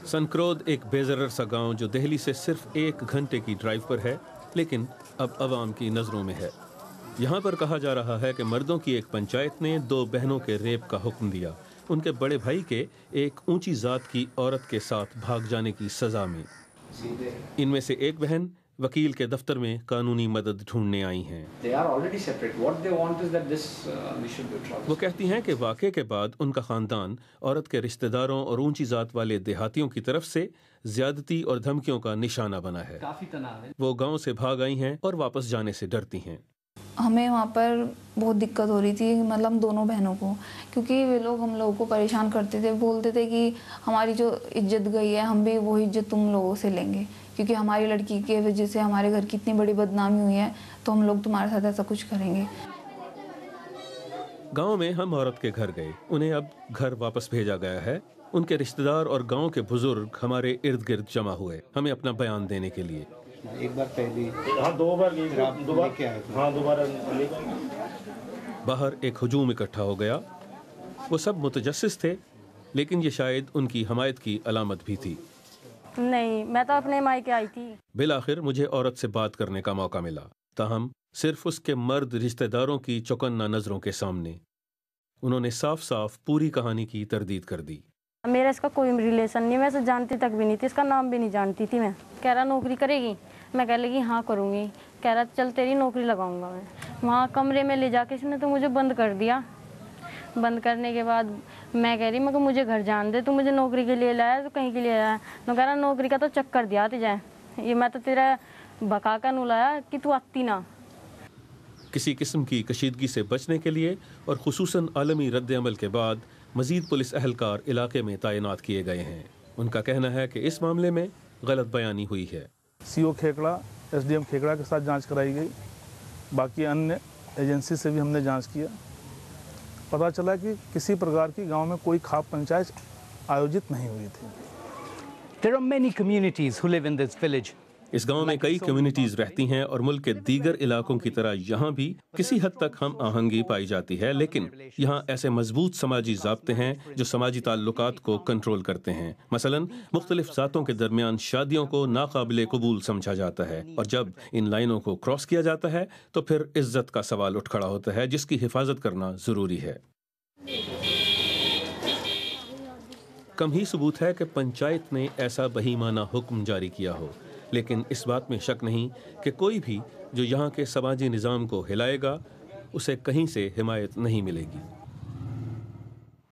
सनक्रोद एक बेज़रर सा गांव जो दिल्ली से सिर्फ 1 घंटे की ड्राइव पर है, लेकिन अब अवाम की नज़रों में है। यहाँ पर कहा जा रहा है कि मर्दों की एक पंचायत ने 2 बहनों के रेप का हुक्म दिया, उनके बड़े भाई के एक ऊंची जात की औरत के साथ भाग जाने की सज़ा में। इनमें से एक बहन वकील के दफ्तर में कानूनी मदद ढूंढने आई हैं। वो कहती हैं कि वाक़े के बाद उनका ख़ानदान औरत के रिश्तेदारों और ऊंची जात वाले देहातियों की तरफ से ज़्यादती और धमकियों का निशाना बना है। वो गांव से भाग आई हैं और वापस जाने से डरती हैं। हमें वहाँ पर बहुत दिक्कत हो रही थी, मतलब दोनों बहनों को, क्योंकि वे लोग हम लोगों को परेशान करते थे। बोलते थे कि हमारी जो इज्जत गई है, हम भी वही इज्जत तुम लोगों से लेंगे, क्योंकि हमारी लड़की के वजह से हमारे घर की इतनी बड़ी बदनामी हुई है, तो हम लोग तुम्हारे साथ ऐसा कुछ करेंगे। गांव में हम औरत के घर गए, उन्हें अब घर वापस भेजा गया है। उनके रिश्तेदार और गांव के बुजुर्ग हमारे इर्द गिर्द जमा हुए हमें अपना बयान देने के लिए। एक बार पहले, हाँ 2 बार बाहर एक हुजूम इकट्ठा हो गया। वो सब मुतजस्सिस थे, लेकिन ये शायद उनकी हमायत की अलामत भी थी। नहीं, मैं तो अपने मायके आई थी। बिलाखिर मुझे औरत से बात करने का मौका मिला, ताहम सिर्फ उसके मर्द रिश्तेदारों की चौकन्ना नजरों के सामने। उन्होंने साफ साफ पूरी कहानी की तरदीद कर दी। मेरा इसका कोई रिलेशन नहीं, मैं इसे जानती तक भी नहीं थी, इसका नाम भी नहीं जानती थी मैं। कह रहा नौकरी करेगी, मैं कह लगी हाँ करूँगी। कह रहा चल तेरी नौकरी लगाऊंगा मैं। वहाँ कमरे में ले जाके इसने तो मुझे बंद कर दिया। बंद करने के बाद मैं कह रही मगर मुझे घर जान दे, तू मुझे नौकरी के लिए लाया तो कहीं के लिए लाया। तो कह रहा नौकरी का तो चक्कर दिया तुझे, ये मैं तो तेरा भगा कर नु लाया कि तू आती ना। किसी किस्म की कशीदगी से बचने के लिए और खुसूसन आलमी रद्द अमल के बाद मजीद पुलिस अहलकार इलाके में तैनात किए गए हैं। उनका कहना है कि इस मामले में गलत बयानी हुई है। CO खेकड़ा, SDM खेकड़ा के साथ जांच कराई गई। बाकी अन्य एजेंसी से भी हमने जांच किया। पता चला कि किसी प्रकार की गांव में कोई खाप पंचायत आयोजित नहीं हुई थी। There are many communities who live in this village. इस गांव में कई कम्युनिटीज रहती हैं और मुल्क के दीगर इलाकों की तरह यहाँ भी किसी हद तक हम आहंगी पाई जाती है, लेकिन यहाँ ऐसे मजबूत समाजी ज़ाब्ते हैं जो समाजी ताल्लुकात को कंट्रोल करते हैं। मसलन मुख्तलिफ ज़ातों के दरमियान शादियों को नाकाबिले कबूल समझा जाता है, और जब इन लाइनों को क्रॉस किया जाता है तो फिर इज्जत का सवाल उठ खड़ा होता है, जिसकी हिफाजत करना ज़रूरी है। कम ही सबूत है कि पंचायत ने ऐसा बहीमाना हुक्म जारी किया हो, लेकिन इस बात में शक नहीं कि कोई भी जो यहाँ के समाजी निज़ाम को हिलाएगा उसे कहीं से हिमायत नहीं मिलेगी।